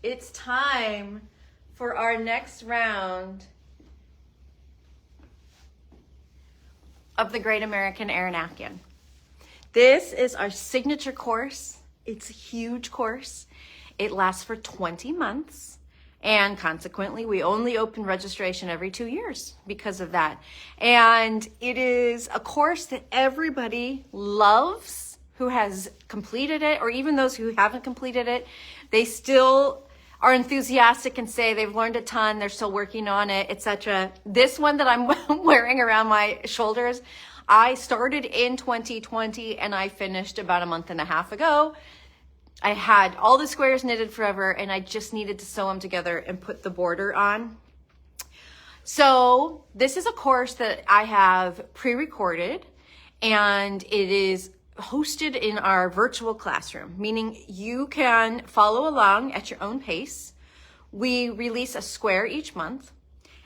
it's time for our next round of the Great American Aran Afghan. This is our signature course. It's a huge course. It lasts for 20 months. And consequently, we only open registration every 2 years because of that. And it is a course that everybody loves who has completed it, or even those who haven't completed it. They still are enthusiastic and say they've learned a ton, they're still working on it, etc. This one that I'm wearing around my shoulders, I started in 2020 and I finished about a month and a half ago. I had all the squares knitted forever and I just needed to sew them together and put the border on. So this is a course that I have pre-recorded, and it is hosted in our virtual classroom, meaning you can follow along at your own pace. We release a square each month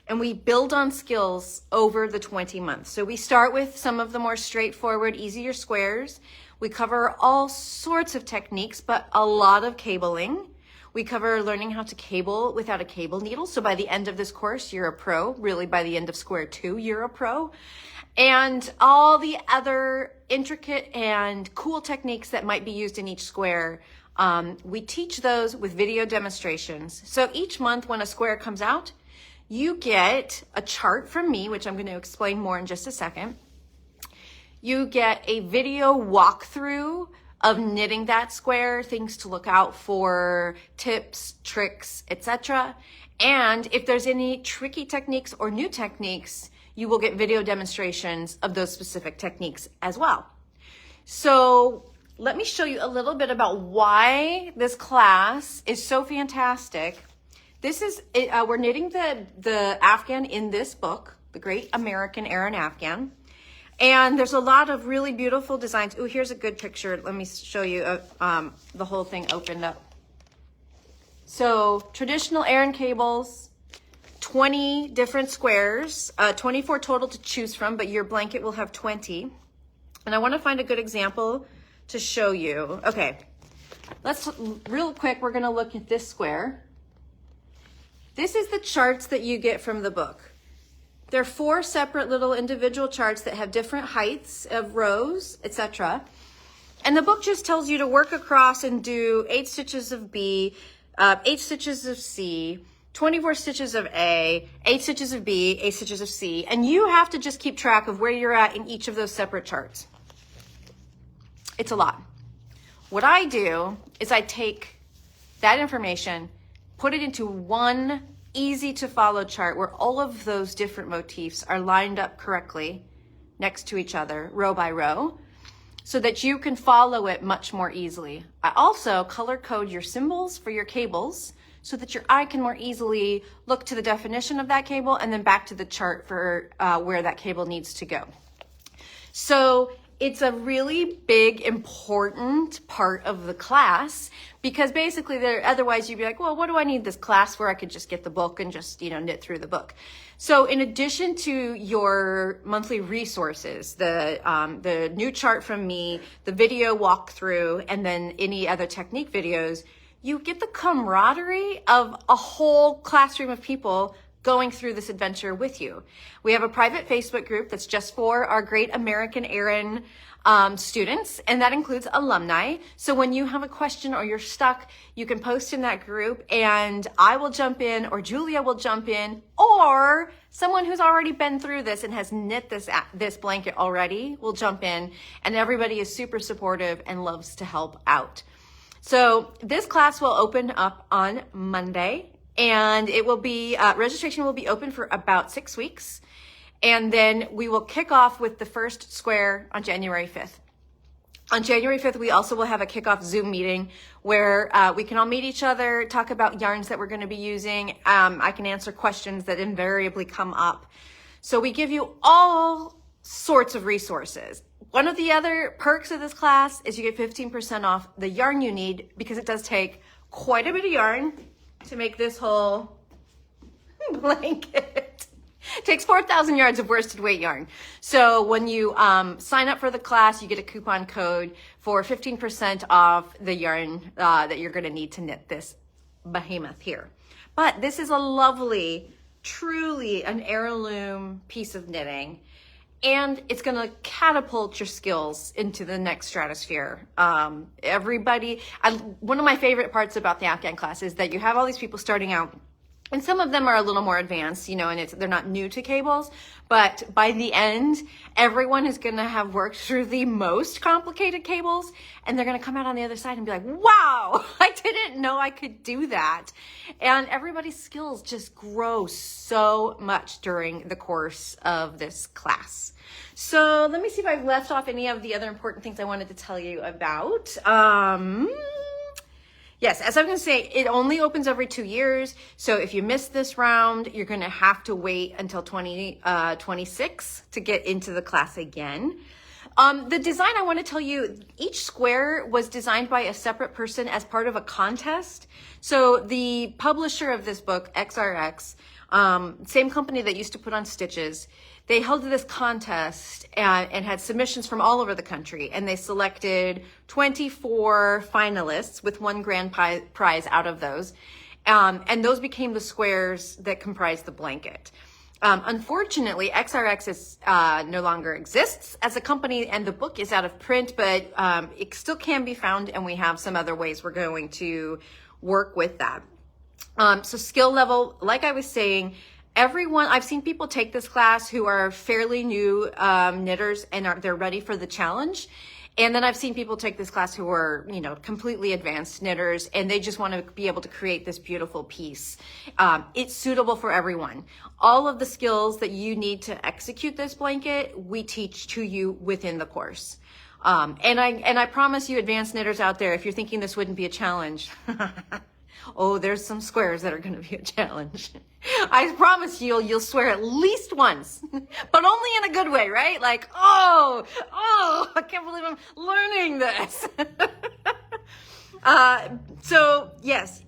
and we build on skills over the 20 months. So we start with some of the more straightforward, easier squares. We cover all sorts of techniques, but a lot of cabling. We cover learning how to cable without a cable needle. So by the end of this course, you're a pro. Really, by the end of square 2, you're a pro. And all the other intricate and cool techniques that might be used in each square, we teach those with video demonstrations. So each month when a square comes out, you get a chart from me, which I'm going to explain more in just a second. You get a video walkthrough of knitting that square, things to look out for, tips, tricks, etc. And if there's any tricky techniques or new techniques, you will get video demonstrations of those specific techniques as well. So let me show you a little bit about why this class is so fantastic. This is, we're knitting the Afghan in this book, The Great American Aran Afghan. And there's a lot of really beautiful designs. Oh, here's a good picture. Let me show you the whole thing opened up. So traditional Aran cables, 20 different squares, 24 total to choose from, but your blanket will have 20. And I want to find a good example to show you. Okay, let's real quick, we're going to look at this square. This is the charts that you get from the book. There are 4 separate little individual charts that have different heights of rows, etc. And the book just tells you to work across and do 8 stitches of B, 8 stitches of C, 24 stitches of A, 8 stitches of B, 8 stitches of C, and you have to just keep track of where you're at in each of those separate charts. It's a lot. What I do is I take that information, put it into one easy to follow chart where all of those different motifs are lined up correctly next to each other, row by row, so that you can follow it much more easily. I also color code your symbols for your cables so that your eye can more easily look to the definition of that cable and then back to the chart for where that cable needs to go. So it's a really big, important part of the class, because basically otherwise you'd be like, well, what do I need this class for? I could just get the book and just, knit through the book. So in addition to your monthly resources, the new chart from me, the video walkthrough, and then any other technique videos, you get the camaraderie of a whole classroom of people going through this adventure with you. We have a private Facebook group that's just for our Great American Aran students, and that includes alumni. So when you have a question or you're stuck, you can post in that group and I will jump in, or Julia will jump in, or someone who's already been through this and has knit this blanket already will jump in, and everybody is super supportive and loves to help out. So this class will open up on Monday, and it will be, registration will be open for about 6 weeks. And then we will kick off with the first square on January 5th. On January 5th, we also will have a kickoff Zoom meeting where we can all meet each other, talk about yarns that we're going to be using. I can answer questions that invariably come up. So we give you all sorts of resources. One of the other perks of this class is you get 15% off the yarn you need, because it does take quite a bit of yarn to make this whole blanket. It takes 4,000 yards of worsted weight yarn. So when you sign up for the class, you get a coupon code for 15% off the yarn that you're going to need to knit this behemoth here. But this is a lovely, truly an heirloom piece of knitting. And it's going to catapult your skills into the next stratosphere. One of my favorite parts about the Afghan class is that you have all these people starting out, and some of them are a little more advanced, and they're not new to cables, but by the end, everyone is going to have worked through the most complicated cables, and they're going to come out on the other side and be like, wow, I didn't know I could do that. And everybody's skills just grow so much during the course of this class. So let me see if I've left off any of the other important things I wanted to tell you about. Yes, as I'm going to say, it only opens every 2 years. So if you miss this round, you're going to have to wait until 2026 to get into the class again. The design, I want to tell you, each square was designed by a separate person as part of a contest. So the publisher of this book, XRX, same company that used to put on Stitches, they held this contest and had submissions from all over the country, and they selected 24 finalists with one grand prize out of those. And those became the squares that comprised the blanket. Unfortunately, XRX is, no longer exists as a company, and the book is out of print, but it still can be found, and we have some other ways we're going to work with that. So skill level, like I was saying, I've seen people take this class who are fairly new knitters and they're ready for the challenge. And then I've seen people take this class who are, completely advanced knitters, and they just want to be able to create this beautiful piece. It's suitable for everyone. All of the skills that you need to execute this blanket, we teach to you within the course. And I promise you, advanced knitters out there, if you're thinking this wouldn't be a challenge, oh, there's some squares that are going to be a challenge. I promise you'll swear at least once, but only in a good way, right? Like, oh, I can't believe I'm learning this. So yes,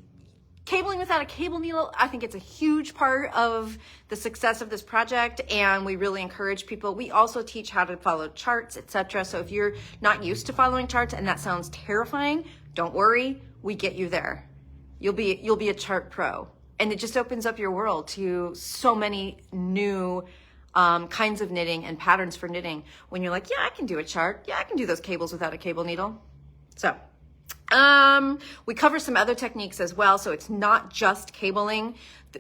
cabling without a cable needle, I think it's a huge part of the success of this project, and we really encourage people. We also teach how to follow charts, etc. So if you're not used to following charts and that sounds terrifying, don't worry, we get you there. You'll be a chart pro. And it just opens up your world to so many new kinds of knitting and patterns for knitting when you're like, yeah, I can do a chart. Yeah, I can do those cables without a cable needle. So we cover some other techniques as well. So it's not just cabling.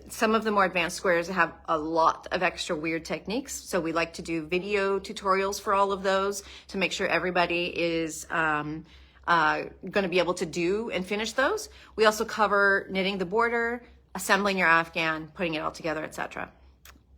Some of the more advanced squares have a lot of extra weird techniques. So we like to do video tutorials for all of those to make sure everybody is going to be able to do and finish those. We also cover knitting the border, assembling your Afghan, putting it all together, etc.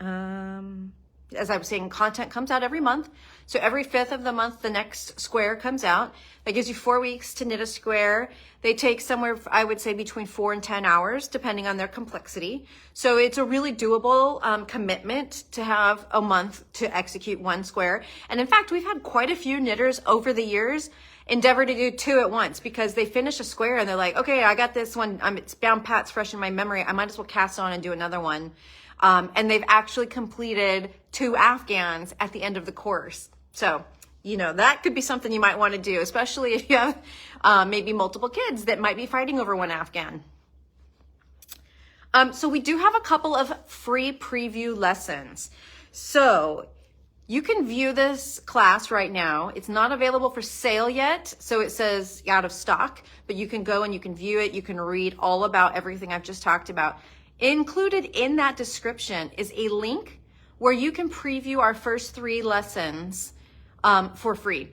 As I was saying, content comes out every month. So every 5th of the month, the next square comes out. That gives you 4 weeks to knit a square. They take somewhere, I would say, between 4 and 10 hours, depending on their complexity. So it's a really doable commitment to have a month to execute one square. And in fact, we've had quite a few knitters over the years endeavor to do 2 at once, because they finish a square and they're like, okay, I got this one. It's down pat, it's fresh in my memory. I might as well cast on and do another one. And they've actually completed 2 Afghans at the end of the course. So, that could be something you might want to do, especially if you have maybe multiple kids that might be fighting over one Afghan. So we do have a couple of free preview lessons. So you can view this class right now. It's not available for sale yet, so it says out of stock, but you can go and you can view it. You can read all about everything I've just talked about. Included in that description is a link where you can preview our first 3 lessons for free.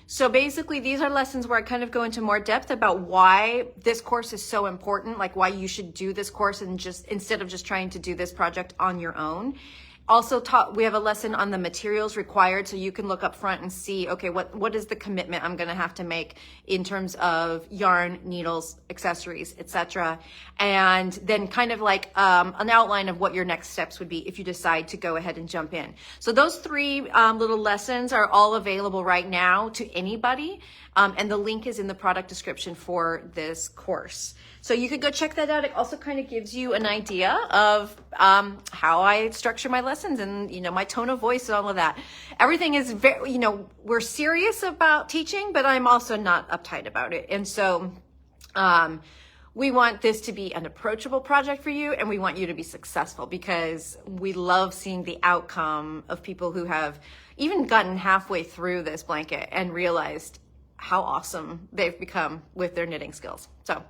So basically, these are lessons where I kind of go into more depth about why this course is so important, like why you should do this course and instead of just trying to do this project on your own. Also, we have a lesson on the materials required, so you can look up front and see, okay, what is the commitment I'm going to have to make in terms of yarn, needles, accessories, etc. And then kind of like an outline of what your next steps would be if you decide to go ahead and jump in. So those 3 little lessons are all available right now to anybody, and the link is in the product description for this course. So you could go check that out. It also kind of gives you an idea of how I structure my lessons and, my tone of voice and all of that. Everything is very, we're serious about teaching, but I'm also not uptight about it. And so we want this to be an approachable project for you, and we want you to be successful, because we love seeing the outcome of people who have even gotten halfway through this blanket and realized how awesome they've become with their knitting skills. So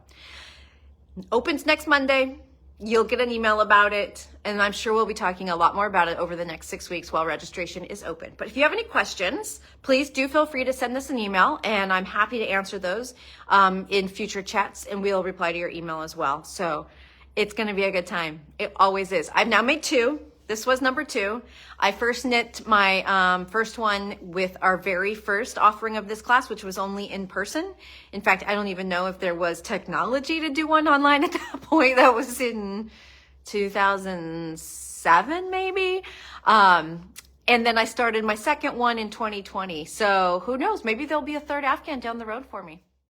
opens next Monday. You'll get an email about it, and I'm sure we'll be talking a lot more about it over the next 6 weeks while registration is open. But if you have any questions, please do feel free to send us an email, and I'm happy to answer those in future chats, and we'll reply to your email as well. So it's going to be a good time. It always is. I've now made 2. This was number 2. I first knit my first one with our very first offering of this class, which was only in person. In fact, I don't even know if there was technology to do one online at that point. That was in 2007, maybe. And then I started my second one in 2020. So who knows? Maybe there'll be a third Afghan down the road for me.